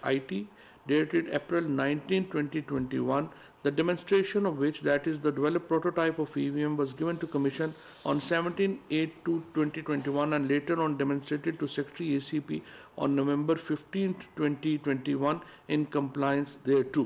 IT dated April 19, 2021, the demonstration of which, that is the developed prototype of EVM, was given to Commission on 17/8/2021 and later on demonstrated to Secretary ACP on November 15, 2021 in compliance thereto.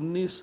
19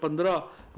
15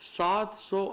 700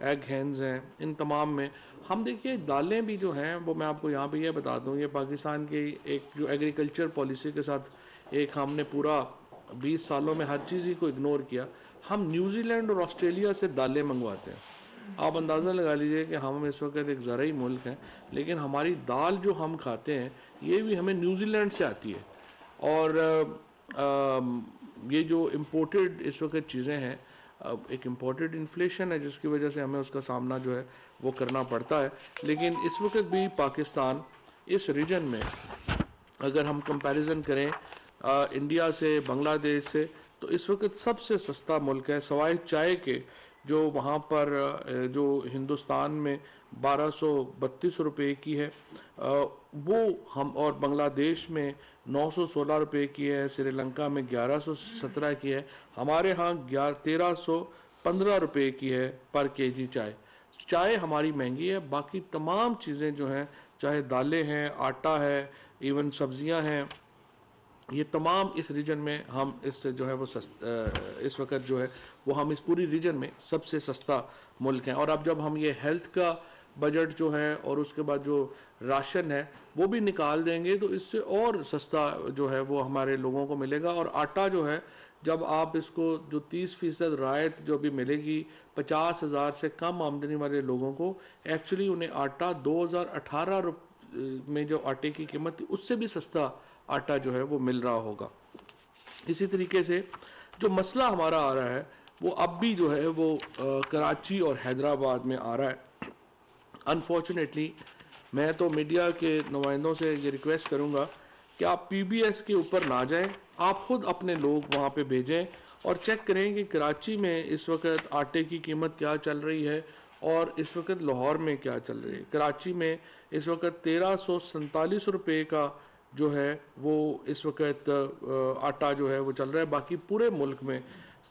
egg hens ہیں، ان تمام میں ہم دیکھیے دالیں بھی جو ہیں وہ میں آپ کو یہاں پہ یہ بتا دوں، یہ پاکستان کی ایک جو ایگریکلچر پالیسی کے ساتھ ایک ہم نے پورا 20 سالوں میں ہر چیز ہی کو اگنور کیا. ہم نیوزی لینڈ اور آسٹریلیا سے دالیں منگواتے ہیں. آپ اندازہ لگا لیجئے کہ ہم اس وقت ایک زرعی ملک ہیں، لیکن ہماری دال جو ہم کھاتے ہیں یہ بھی ہمیں نیوزی لینڈ سے آتی ہے. اور یہ جو امپورٹڈ اس وقت چیزیں ہیں، ایک امپورٹڈ انفلیشن ہے جس کی وجہ سے ہمیں اس کا سامنا جو ہے وہ کرنا پڑتا ہے. لیکن اس وقت بھی پاکستان اس ریجن میں اگر ہم کمپیریزن کریں انڈیا سے، بنگلہ دیش سے، تو اس وقت سب سے سستا ملک ہے سوائے چائے کے. جو وہاں پر جو ہندوستان میں 1232 روپے کی ہے وہ ہم، اور بنگلہ دیش میں 916 روپے کی ہے، سری لنکا میں 1117 کی ہے، ہمارے ہاں 1315 روپے کی ہے پر کے جی چائے. چائے ہماری مہنگی ہے، باقی تمام چیزیں جو ہیں چاہے دالیں ہیں، آٹا ہے، ایون سبزیاں ہیں، یہ تمام اس ریجن میں ہم اس سے جو ہے وہ اس وقت جو ہے وہ ہم اس پوری ریجن میں سب سے سستا ملک ہیں. اور اب جب ہم یہ ہیلتھ کا بجٹ جو ہے اور اس کے بعد جو راشن ہے وہ بھی نکال دیں گے تو اس سے اور سستا جو ہے وہ ہمارے لوگوں کو ملے گا. اور آٹا جو ہے جب آپ اس کو جو 30% رعایت جو بھی ملے گی 50,000 سے کم آمدنی والے لوگوں کو، ایکچولی انہیں آٹا 2018 میں جو آٹے کی قیمت تھی اس سے بھی سستا آٹا جو ہے وہ مل رہا ہوگا. اسی طریقے سے جو مسئلہ ہمارا آ رہا ہے وہ اب بھی جو ہے وہ کراچی اور حیدرآباد میں آ رہا ہے. انفارچونیٹلی میں تو میڈیا کے نمائندوں سے یہ ریکویسٹ کروں گا کہ آپ پی بی ایس کے اوپر نہ جائیں، آپ خود اپنے لوگ وہاں پہ بھیجیں اور چیک کریں کہ کراچی میں اس وقت آٹے کی قیمت کیا چل رہی ہے اور اس وقت لاہور میں کیا چل رہی ہے. کراچی میں اس وقت 1347 روپے کا جو ہے وہ اس وقت آٹا جو ہے وہ چل رہا ہے. باقی پورے ملک میں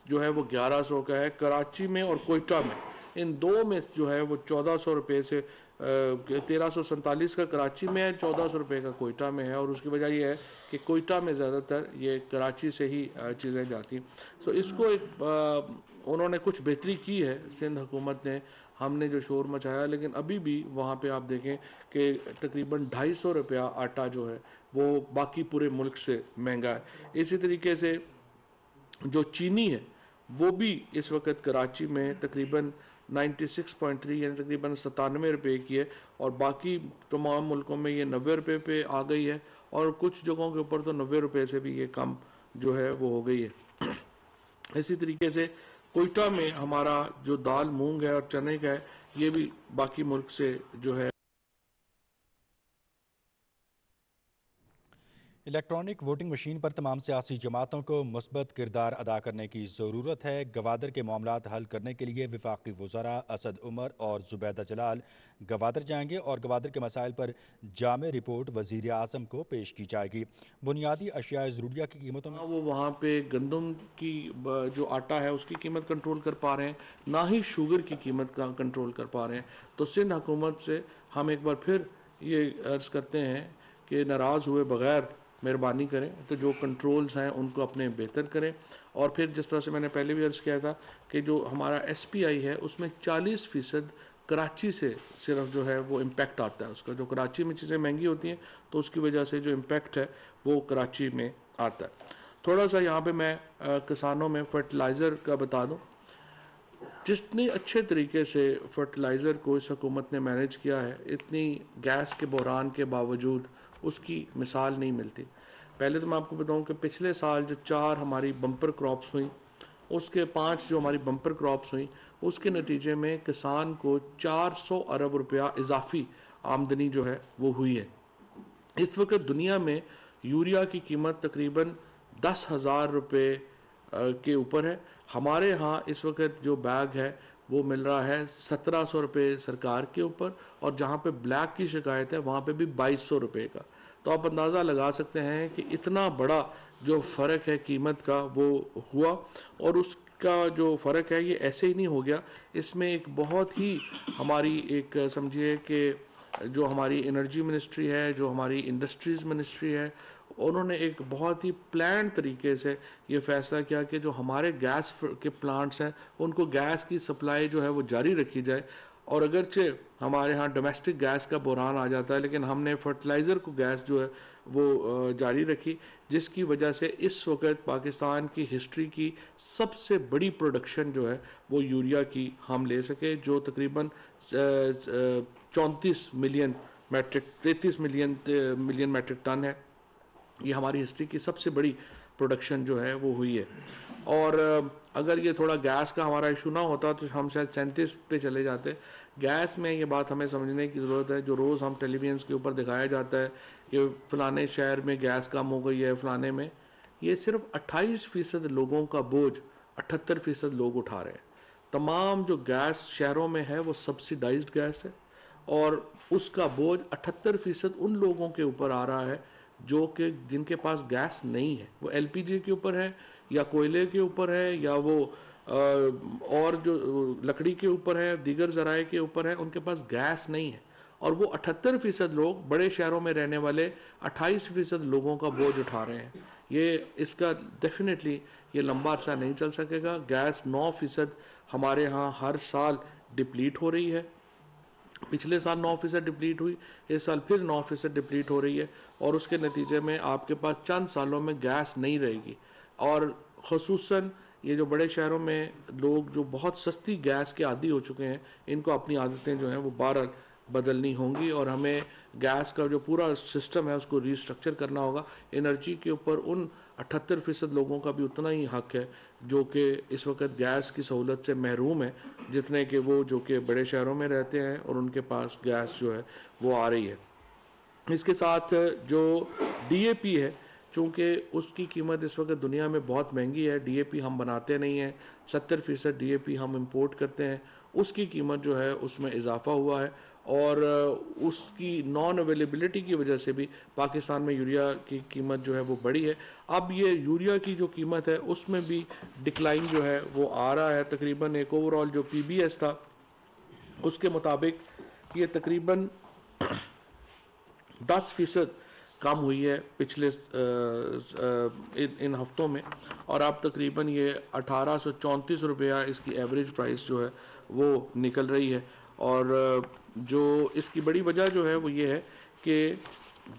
جو ہے وہ 1100 کا ہے. کراچی میں اور کوئٹہ میں، ان دو میں جو ہے وہ 1400 روپے سے 1347 کا کراچی میں ہے، 1400 روپے کا کوئٹہ میں ہے. اور اس کی وجہ یہ ہے کہ کوئٹہ میں زیادہ تر یہ کراچی سے ہی چیزیں جاتی ہیں. سو اس کو ایک انہوں نے کچھ بہتری کی ہے سندھ حکومت نے، ہم نے جو شور مچایا، لیکن ابھی بھی وہاں پہ آپ دیکھیں کہ تقریباً 250 روپیہ آٹا جو ہے وہ باقی پورے ملک سے مہنگا ہے. اسی طریقے سے جو چینی ہے وہ بھی اس وقت کراچی میں تقریباً 96.3 یعنی تقریباً 97 روپے کی ہے، اور باقی تمام ملکوں میں یہ 90 روپے پہ آ گئی ہے، اور کچھ جگہوں کے اوپر تو 90 روپے سے بھی یہ کم جو ہے وہ ہو گئی ہے. اسی طریقے سے کوئٹہ میں ہمارا جو دال مونگ ہے اور چنے کا ہے یہ بھی باقی ملک سے جو ہے. الیکٹرانک ووٹنگ مشین پر تمام سیاسی جماعتوں کو مثبت کردار ادا کرنے کی ضرورت ہے. گوادر کے معاملات حل کرنے کے لیے وفاقی وزراء اسد عمر اور زبیدہ جلال گوادر جائیں گے اور گوادر کے مسائل پر جامع رپورٹ وزیر اعظم کو پیش کی جائے گی. بنیادی اشیاء ضروریہ کی قیمتوں میں وہ وہاں پہ گندم کی جو آٹا ہے اس کی قیمت کنٹرول کر پا رہے ہیں، نہ ہی شوگر کی قیمت کا کنٹرول کر پا رہے ہیں. تو سندھ حکومت سے ہم ایک بار پھر یہ عرض کرتے ہیں کہ ناراض ہوئے بغیر مہربانی کریں تو جو کنٹرولز ہیں ان کو اپنے بہتر کریں. اور پھر جس طرح سے میں نے پہلے بھی عرض کیا تھا کہ جو ہمارا ایس پی آئی ہے اس میں 40% کراچی سے صرف جو ہے وہ امپیکٹ آتا ہے. اس کا جو کراچی میں چیزیں مہنگی ہوتی ہیں تو اس کی وجہ سے جو امپیکٹ ہے وہ کراچی میں آتا ہے. تھوڑا سا یہاں پہ میں کسانوں میں فرٹیلائزر کا بتا دوں. جتنے اچھے طریقے سے فرٹیلائزر کو اس حکومت نے مینیج کیا ہے، اتنی گیس کے بحران کے باوجود اس کی مثال نہیں ملتی. پہلے تو میں آپ کو بتاؤں کہ پچھلے سال جو 4 ہماری بمپر کراپس ہوئیں، اس کے 5 جو ہماری بمپر کراپس ہوئیں، اس کے نتیجے میں کسان کو 400 ارب روپیہ اضافی آمدنی جو ہے وہ ہوئی ہے. اس وقت دنیا میں یوریا کی قیمت تقریباً 10,000 روپے کے اوپر ہے. ہمارے ہاں اس وقت جو بیگ ہے وہ مل رہا ہے 1700 روپے سرکار کے اوپر، اور جہاں پہ بلیک کی شکایت ہے وہاں پہ بھی 2200 روپے کا. تو آپ اندازہ لگا سکتے ہیں کہ اتنا بڑا جو فرق ہے قیمت کا وہ ہوا. اور اس کا جو فرق ہے یہ ایسے ہی نہیں ہو گیا، اس میں ایک بہت ہی ہماری ایک سمجھیے کہ جو ہماری انرجی منسٹری ہے، جو ہماری انڈسٹریز منسٹری ہے، انہوں نے ایک بہت ہی پلان طریقے سے یہ فیصلہ کیا کہ جو ہمارے گیس کے پلانٹس ہیں ان کو گیس کی سپلائی جو ہے وہ جاری رکھی جائے. اور اگرچہ ہمارے ہاں ڈومیسٹک گیس کا بحران آ جاتا ہے، لیکن ہم نے فرٹیلائزر کو گیس جو ہے وہ جاری رکھی، جس کی وجہ سے اس وقت پاکستان کی ہسٹری کی سب سے بڑی پروڈکشن جو ہے وہ یوریا کی ہم لے سکے، جو تقریباً 34 million metric 33 million metric tonne ہے. یہ ہماری ہسٹری کی سب سے بڑی پروڈکشن جو ہے وہ ہوئی ہے. اور اگر یہ تھوڑا گیس کا ہمارا ایشو نہ ہوتا تو ہم شاید 37 پہ چلے جاتے. گیس میں یہ بات ہمیں سمجھنے کی ضرورت ہے، جو روز ہم ٹیلی ویژنس کے اوپر دکھایا جاتا ہے کہ فلانے شہر میں گیس کم ہو گئی ہے، فلانے میں، یہ صرف 28% لوگوں کا بوجھ 78% لوگ اٹھا رہے ہیں. تمام جو گیس شہروں میں ہے وہ سبسیڈائزڈ گیس ہے، اور اس کا بوجھ 78% ان لوگوں کے اوپر آ رہا ہے جو کہ جن کے پاس گیس نہیں ہے. وہ ایل پی جی کے اوپر ہے، یا کوئلے کے اوپر ہے، یا وہ اور جو لکڑی کے اوپر ہے، دیگر ذرائع کے اوپر ہے، ان کے پاس گیس نہیں ہے. اور وہ 78% لوگ بڑے شہروں میں رہنے والے 28% لوگوں کا بوجھ اٹھا رہے ہیں. یہ اس کا ڈیفینیٹلی یہ لمبا عرصہ نہیں چل سکے گا. گیس 9% ہمارے ہاں ہر سال ڈپلیٹ ہو رہی ہے. پچھلے سال 9% ڈپلیٹ ہوئی، اس سال پھر 9% ڈپلیٹ ہو رہی ہے، اور اس کے نتیجے میں آپ کے پاس چند سالوں میں گیس نہیں رہے گی. اور خصوصاً یہ جو بڑے شہروں میں لوگ جو بہت سستی گیس کے عادی ہو چکے ہیں، ان کو اپنی عادتیں جو ہیں وہ بہرحال بدلنی ہوں گی، اور ہمیں گیس کا جو پورا سسٹم ہے اس کو ری سٹرکچر کرنا ہوگا. انرجی کے اوپر ان 78% لوگوں کا بھی اتنا ہی حق ہے جو کہ اس وقت گیس کی سہولت سے محروم ہے، جتنے کہ وہ جو کہ بڑے شہروں میں رہتے ہیں اور ان کے پاس گیس جو ہے وہ آ رہی ہے. اس کے ساتھ جو ڈی اے پی ہے، چونکہ اس کی قیمت اس وقت دنیا میں بہت مہنگی ہے، ڈی اے پی ہم بناتے نہیں ہیں، 70% ڈی اے پی ہم امپورٹ کرتے ہیں، اس کی قیمت جو ہے اس میں اضافہ ہوا ہے، اور اس کی نان اویلیبلٹی کی وجہ سے بھی پاکستان میں یوریا کی قیمت جو ہے وہ بڑی ہے. اب یہ یوریا کی جو قیمت ہے اس میں بھی ڈکلائن جو ہے وہ آ رہا ہے. تقریباً ایک اوور آل جو پی بی ایس تھا اس کے مطابق یہ تقریباً 10% کم ہوئی ہے پچھلے ان ہفتوں میں، اور اب تقریباً یہ 1834 روپیہ اس کی ایوریج پرائس جو ہے وہ نکل رہی ہے. اور جو اس کی بڑی وجہ جو ہے وہ یہ ہے کہ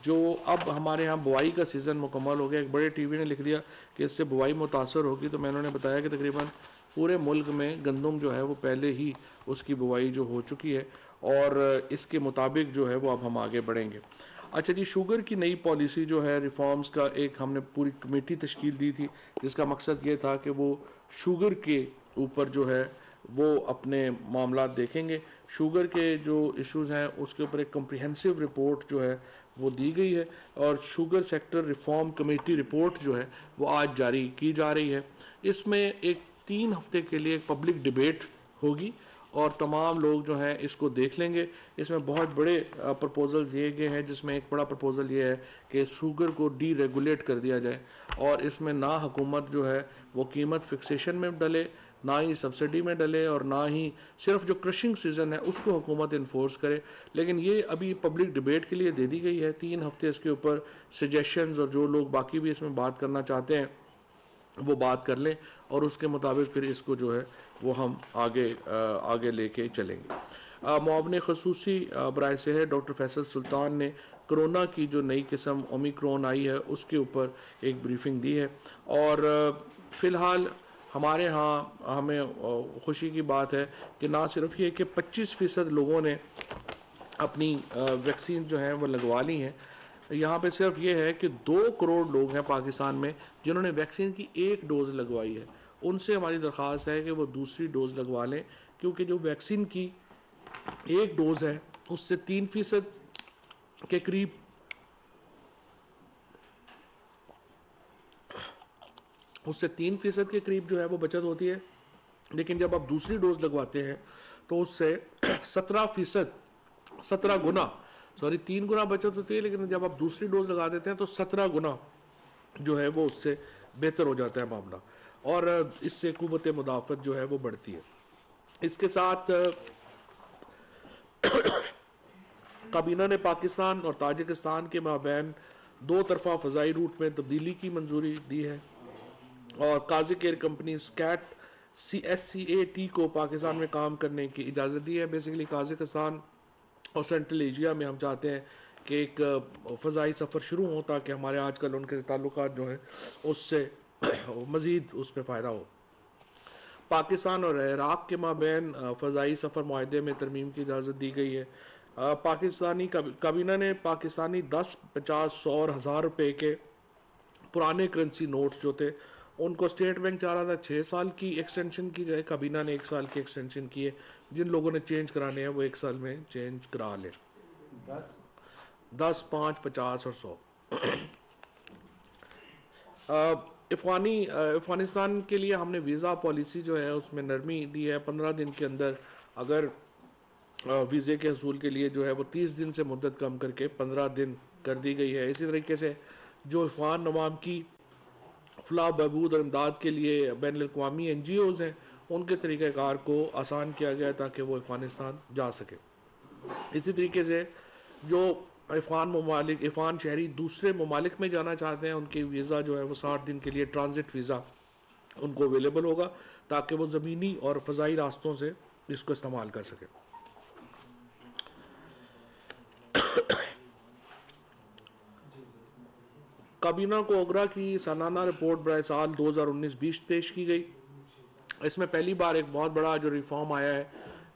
جو اب ہمارے ہاں بوائی کا سیزن مکمل ہو گیا. ایک بڑے ٹی وی نے لکھ دیا کہ اس سے بوائی متاثر ہوگی، تو میں نے بتایا کہ تقریباً پورے ملک میں گندم جو ہے وہ پہلے ہی اس کی بوائی جو ہو چکی ہے، اور اس کے مطابق جو ہے وہ اب ہم آگے بڑھیں گے. اچھا جی، شوگر کی نئی پالیسی جو ہے ریفارمز کا ایک ہم نے پوری کمیٹی تشکیل دی تھی، جس کا مقصد یہ تھا کہ وہ شوگر کے اوپر جو ہے وہ اپنے معاملات دیکھیں گے. شوگر کے جو ایشوز ہیں اس کے اوپر ایک کمپریہنسو رپورٹ جو ہے وہ دی گئی ہے، اور sugar sector reform committee report جو ہے وہ آج جاری کی جا رہی ہے. اس میں ایک 3 ہفتے کے لیے ایک پبلک ڈیبیٹ ہوگی، اور تمام لوگ جو ہیں اس کو دیکھ لیں گے. اس میں بہت بڑے پرپوزلز دیے گئے ہیں، جس میں ایک بڑا پرپوزل یہ ہے کہ شوگر کو ڈی ریگولیٹ کر دیا جائے، اور اس میں نہ حکومت جو ہے وہ قیمت فکسیشن میں ڈلے، نہ ہی سبسڈی میں ڈلے، اور نہ ہی صرف جو کرشنگ سیزن ہے اس کو حکومت انفورس کرے. لیکن یہ ابھی پبلک ڈیبیٹ کے لیے دے دی گئی ہے. 3 ہفتے اس کے اوپر سجیشنز، اور جو لوگ باقی بھی اس میں بات کرنا چاہتے ہیں وہ بات کر لیں، اور اس کے مطابق پھر اس کو جو ہے وہ ہم آگے لے کے چلیں گے. معاون خصوصی برائے صحت ڈاکٹر فیصل سلطان نے کرونا کی جو نئی قسم اومیکرون آئی ہے اس کے اوپر ایک بریفنگ دی ہے. اور فی الحال ہمارے ہاں ہمیں خوشی کی بات ہے کہ نہ صرف یہ کہ 25% لوگوں نے اپنی ویکسین جو ہیں وہ لگوا لی ہیں، یہاں پہ صرف یہ ہے کہ 2 کروڑ لوگ ہیں پاکستان میں جنہوں نے ویکسین کی 1 ڈوز لگوائی ہے. ان سے ہماری درخواست ہے کہ وہ دوسری ڈوز لگوا لیں، کیونکہ جو ویکسین کی 1 ڈوز ہے اس سے 3% کے قریب جو ہے وہ بچت ہوتی ہے. لیکن جب آپ دوسری ڈوز لگواتے ہیں تو اس سے 17 گنا 3 گنا بچت ہوتی ہے، لیکن جب آپ دوسری ڈوز لگا دیتے ہیں تو 17 گنا جو ہے وہ اس سے بہتر ہو جاتا ہے معاملہ، اور اس سے قوت مدافعت جو ہے وہ بڑھتی ہے. اس کے ساتھ کابینہ نے پاکستان اور تاجکستان کے مابین دو طرفہ فضائی روٹ میں تبدیلی کی منظوری دی ہے اور کازک ایئر کمپنی سکیٹ SCAT کو پاکستان میں کام کرنے کی اجازت دی ہے. بیسیکلی کازکستان اور سینٹرل ایشیا میں ہم چاہتے ہیں کہ ایک فضائی سفر شروع ہو تاکہ ہمارے آج کل ان کے تعلقات جو ہیں اس سے مزید اس پہ فائدہ ہو. پاکستان اور عراق کے مابین فضائی سفر معاہدے میں ترمیم کی اجازت دی گئی ہے. پاکستانی کابینہ نے پاکستانی 10، 50، 100 اور 1000 روپے کے پرانے کرنسی نوٹس جو تھے ان کو اسٹیٹ بینک چاہ رہا تھا 6 سال کی ایکسٹینشن کی جائے. کابینہ نے 1 سال کی ایکسٹینشن کی ہے. جن لوگوں نے چینج کرانے ہیں وہ 1 سال میں چینج کرا لیں. 10، 5، 50 اور 100. افغانستان کے لیے ہم نے ویزا پالیسی جو ہے اس میں نرمی دی ہے. 15 دن کے اندر اگر ویزے کے حصول کے لیے جو ہے وہ 30 دن سے مدت کم کر کے 15 دن کر دی گئی ہے. اسی طریقے سے جو افغان عوام کی فلاح بہبود اور امداد کے لیے بین الاقوامی NGOs ہیں ان کے طریقہ کار کو آسان کیا گیا تاکہ وہ افغانستان جا سکے. اسی طریقے سے جو افغان شہری دوسرے ممالک میں جانا چاہتے ہیں ان کی ویزا جو ہے وہ 60 دن کے لیے ٹرانزٹ ویزا ان کو اویلیبل ہوگا تاکہ وہ زمینی اور فضائی راستوں سے اس کو استعمال کر سکے. کابینہ کو اوگرا کی سالانہ رپورٹ برائے سال 2019-20 پیش کی گئی. اس میں پہلی بار ایک بہت بڑا جو ریفارم آیا ہے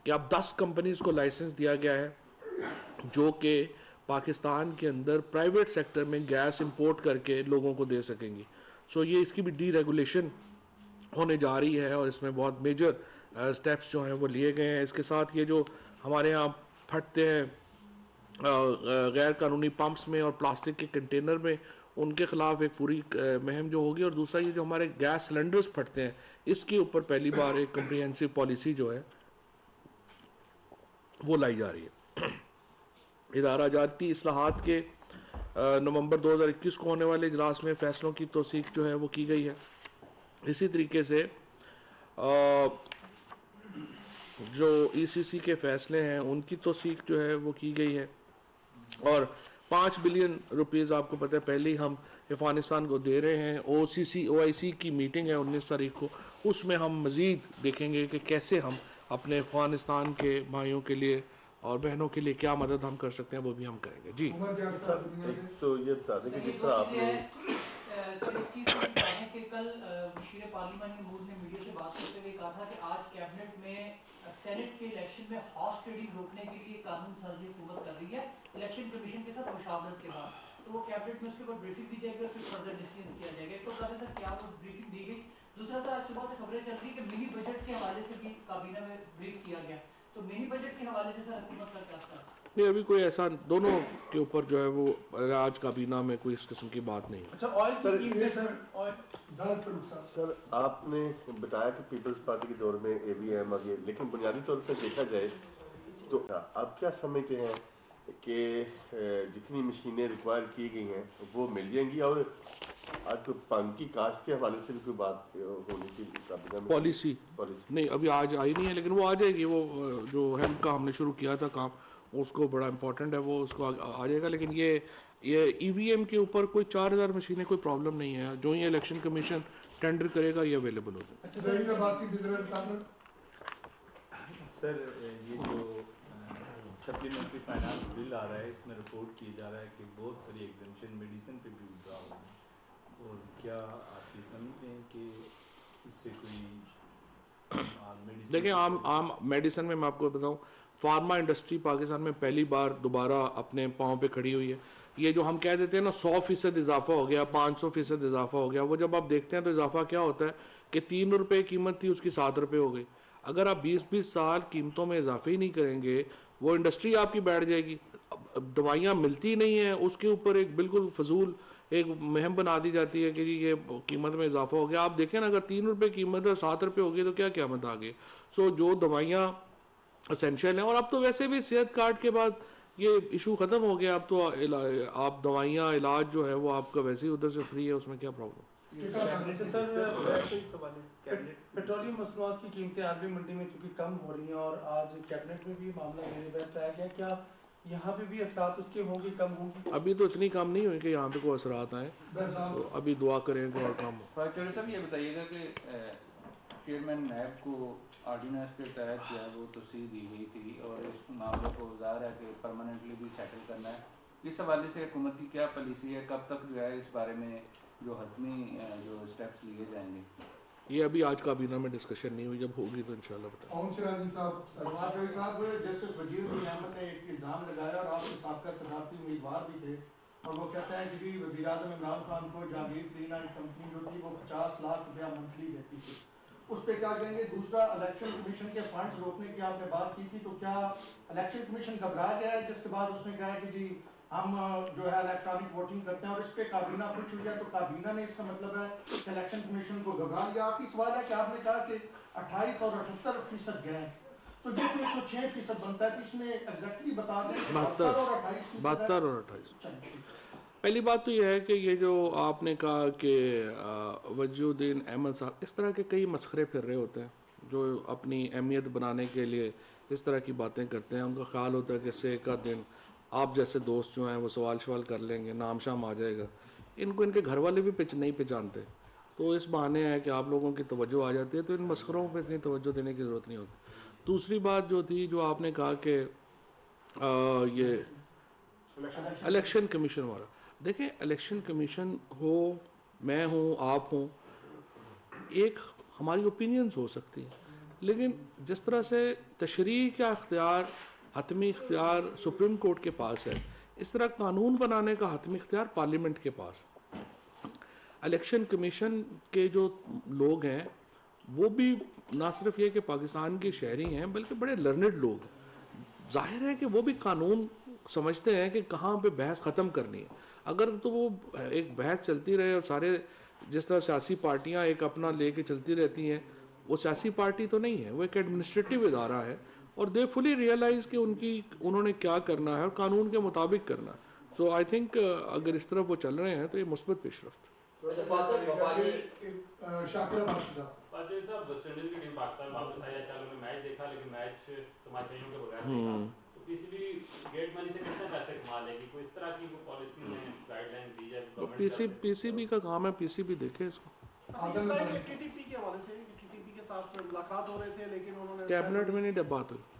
کہ اب 10 کمپنیز کو لائسنس دیا گیا ہے جو کہ پاکستان کے اندر پرائیویٹ سیکٹر میں گیس امپورٹ کر کے لوگوں کو دے سکیں گی. یہ اس کی بھی ڈی ریگولیشن ہونے جا رہی ہے اور اس میں بہت میجر سٹیپس جو ہیں وہ لیے گئے ہیں. اس کے ساتھ یہ جو ہمارے ہاں پھٹتے ہیں غیر قانونی پمپس میں اور پلاسٹک کے کنٹینر میں ان کے خلاف ایک پوری مہم جو ہوگی. اور دوسرا یہ جو ہمارے گیس سلنڈرز پھٹتے ہیں اس کے اوپر پہلی بار ایک کمپریہنسو پالیسی جو ہے وہ لائی جا رہی ہے. ادارہ جاتی اصلاحات کے نومبر 2021 کو ہونے والے اجلاس میں فیصلوں کی توثیق جو ہے وہ کی گئی ہے. اسی طریقے سے جو ECC کے فیصلے ہیں ان کی توثیق جو ہے وہ کی گئی ہے اور 5 بلین روپیز آپ کو پتہ ہے پہلے ہی ہم افغانستان کو دے رہے ہیں. OIC کی میٹنگ ہے 19 تاریخ کو, اس میں ہم مزید دیکھیں گے کہ کیسے ہم اپنے افغانستان کے بھائیوں کے لیے اور بہنوں کے لیے کیا مدد ہم کر سکتے ہیں وہ بھی ہم کریں گے. جی تو یہ بتا دیں کہ جس طرح آپ نے کہ کل مشیر پارلیمانی امور نے میڈیا سے بات کرتے ہوئے کہا تھا کہ آج کیبنٹ میں سینٹ کے الیکشن میں ہارس ٹریڈنگ روکنے کے لیے قانون سازی حکومت کر رہی ہے الیکشن کمیشن کے ساتھ مشاورت کے بعد. تو وہ کیبنٹ میں اس کے اوپر بریفنگ دی جائے گی اور پھر فردر ڈیسیژن کیا جائے گا. ایک تو بتا دیں سر کیا وہ بریفنگ دی گئی. دوسرا سر آج صبح سے خبریں چل رہی کہ منی بجٹ کے حوالے سے بھی کابینہ میں بریف کیا گیا. تو منی بجٹ کے حوالے سے سر حکومت کا کیا سر؟ نہیں, ابھی کوئی ایسا دونوں کے اوپر جو ہے وہ آج کابینہ میں کوئی اس قسم کی بات نہیں ہے. سر آپ نے بتایا کہ پیپلز پارٹی کے دور میں AVM اور یہ, لیکن بنیادی طور پر دیکھا جائے تو آپ کیا سمجھتے ہیں کہ جتنی مشینیں ریکوائر کی گئی ہیں وہ مل جائیں گی؟ اور آج تو پانی کی کاشت کے حوالے سے بھی کوئی بات ہونی تھی کابینہ میں پالیسی نہیں ابھی آج آئی نہیں ہے لیکن وہ آ جائے گی. وہ جو ہیلپ کا ہم نے شروع کیا تھا کام اس کو بڑا امپورٹنٹ ہے, وہ اس کو آ جائے گا. لیکن یہ EVM کے اوپر کوئی 4000 مشینیں کوئی پرابلم نہیں ہے. جو یہ الیکشن کمیشن ٹینڈر کرے گا یہ اویلیبل ہو جائے گا. سر یہ جو سپلیمنٹری فائنانس بل آ رہا ہے اس میں رپورٹ کیا جا رہا ہے کہ بہت ساری ایگزمپشن میڈیسن پہ بھی ڈرا ہو رہی ہے, اور کیا آپ یہ سمجھتے ہیں کہ اس سے کوئی دیکھیں عام میڈیسن میں آپ کو بتاؤں فارما انڈسٹری پاکستان میں پہلی بار دوبارہ اپنے پاؤں پہ کھڑی ہوئی ہے. یہ جو ہم کہہ دیتے ہیں نا 100% اضافہ ہو گیا, 500% اضافہ ہو گیا, وہ جب آپ دیکھتے ہیں تو اضافہ کیا ہوتا ہے کہ 3 روپے قیمت تھی اس کی 7 روپے ہو گئی. اگر آپ 20 سال قیمتوں میں اضافے ہی نہیں کریں گے وہ انڈسٹری آپ کی بیٹھ جائے گی. دوائیاں ملتی نہیں ہیں اس کے اوپر ایک بالکل فضول ایک مہم بنا دی جاتی ہے کہ یہ قیمت میں اضافہ ہو گیا. آپ دیکھیں نا اگر 3 روپے قیمت ہے 7 روپے ہو گئی تو کیا قیمت آ گئی. جو دوائیاں اسینشیل ہیں, اور اب تو ویسے بھی صحت کارڈ کے بعد یہ ایشو ختم ہو گیا. اب تو آپ دوائیاں علاج جو ہے وہ آپ کا ویسے ہی ادھر سے فری ہے, اس میں کیا پرابلم. پیٹرولیم مصنوعات کی قیمتیں عالمی منڈی میں چونکہ کم ہو رہی ہیں اور آج کیبنٹ میں بھی معاملہ میرے بحث لایا گیا, کیا یہاں پہ بھی اثرات اس کے ہوں گے کم ہوں گے؟ ابھی تو اتنی کام نہیں ہوئی کہ یہاں پہ کوئی اثرات آئیں، تو ابھی دعا کریں کہ اور کام ہو۔ چودھری صاحب یہ بتائیے گا کہ چیئرمین نیب کو آرڈیننس کے تحت جو ہے وہ توسیع دی گئی تھی اور اس معاملے کو ظاہر ہے کہ پرماننٹلی بھی سیٹل کرنا ہے، اس حوالے سے حکومت کی کیا پالیسی ہے، کب تک جو ہے اس بارے میں جو حتمی جو اسٹیپس لیے جائیں گے؟ یہ ابھی آج کابینہ میں ڈسکشن نہیں ہوئی، جب ہوگی تو انشاءاللہ بتائیں۔ اون سراجی صاحب جسٹس وزیر الدین احمد نے ایک الزام لگایا اور آپ کے سابقہ صدارتی امیدوار بھی تھے، اور وہ کہتا ہے کہ وزیر اعظم عمران خان کو جہانگیر کلین اینڈ کمپنی جو تھی وہ 50 لاکھ روپیہ منتھلی دیتی تھی، اس پہ کیا کہیں گے؟ دوسرا، الیکشن کمیشن کے فنڈز روکنے کی آپ نے بات کی تھی، تو کیا الیکشن کمیشن گھبرا گیا ہے جس کے بعد اس نے کہا کہ جی ہم جو ہے الیکٹرانک ووٹنگ کرتے ہیں، اور اس پہ کابینہ خوش ہوئی ہے، تو کابینہ نے اس کا مطلب ہے کہ الیکشن کمیشن کو گھبرا لیا؟ آپ کی سوال ہے کہ آپ نے کہا کہ 28 اور 78% گئے ہیں، تو یہ تو 106% بنتا ہے، تو اس میں ایگزیکٹلی بتا دیں کہ 72 اور 28%۔ 72 اور 28۔ پہلی بات تو یہ ہے کہ یہ جو آپ نے کہا کہ وجیہ الدین احمد صاحب اس طرح کے کئی مسخرے پھر رہے ہوتے ہیں جو اپنی اہمیت بنانے کے لیے اس طرح کی باتیں کرتے ہیں، ان کا خیال ہوتا ہے کہ اس سے ایک آدھ دن آپ جیسے دوست جو ہیں وہ سوال کر لیں گے، نام شام آ جائے گا، ان کو ان کے گھر والے بھی نہیں پہچانتے، تو اس بہانے ہے کہ آپ لوگوں کی توجہ آ جاتی ہے، تو ان مسخروں پہ اتنی توجہ دینے کی ضرورت نہیں ہوتی۔ دوسری بات جو تھی، جو آپ نے کہا کہ یہ الیکشن کمیشن والا، دیکھیں الیکشن کمیشن ہو، میں ہوں، آپ ہوں، ایک ہماری اوپینینز ہو سکتی ہیں، لیکن جس طرح سے تشریح کا اختیار، حتمی اختیار سپریم کورٹ کے پاس ہے، اس طرح قانون بنانے کا حتمی اختیار پارلیمنٹ کے پاس ہے۔ الیکشن کمیشن کے جو لوگ ہیں وہ بھی نہ صرف یہ کہ پاکستان کے شہری ہیں بلکہ بڑے لرنڈ لوگ ہیں، ظاہر ہے کہ وہ بھی قانون سمجھتے ہیں کہ کہاں پہ بحث ختم کرنی ہے۔ اگر تو وہ ایک بحث چلتی رہے اور سارے جس طرح سیاسی پارٹیاں ایک اپنا لے کے چلتی رہتی ہیں، وہ سیاسی پارٹی تو نہیں ہے، وہ ایک ایڈمنسٹریٹو ادارہ ہے، اور دے فلی ریئلائز کہ انہوں نے کیا کرنا ہے اور قانون کے مطابق کرنا ہے۔ سو آئی تھنک اگر اس طرف وہ چل رہے ہیں تو یہ مثبت پیش رفت ہے۔ شاکر بخش صاحب، پادری صاحب، ویسٹ انڈیز کی ٹیم پاکستان واپس آئی ہے، کل میں میچ دیکھا لیکن میچ تماشائیوں کے بغیر دیکھا، تو پی سی بی گیٹ منی سے کتنے پیسے کما لے گی؟ کوئی اس طرح کی پالیسی میں گائیڈ لائن دی جائے؟ پی سی بی کا کام ہے، پی سی بی دیکھے اس کو۔ ٹی ٹی پی کے حوالے سے ٹی ٹی پی کے ساتھ ملاقات ہو رہے تھے لیکن انہوں نے کیبنٹ میں نہیں بات ہوئی۔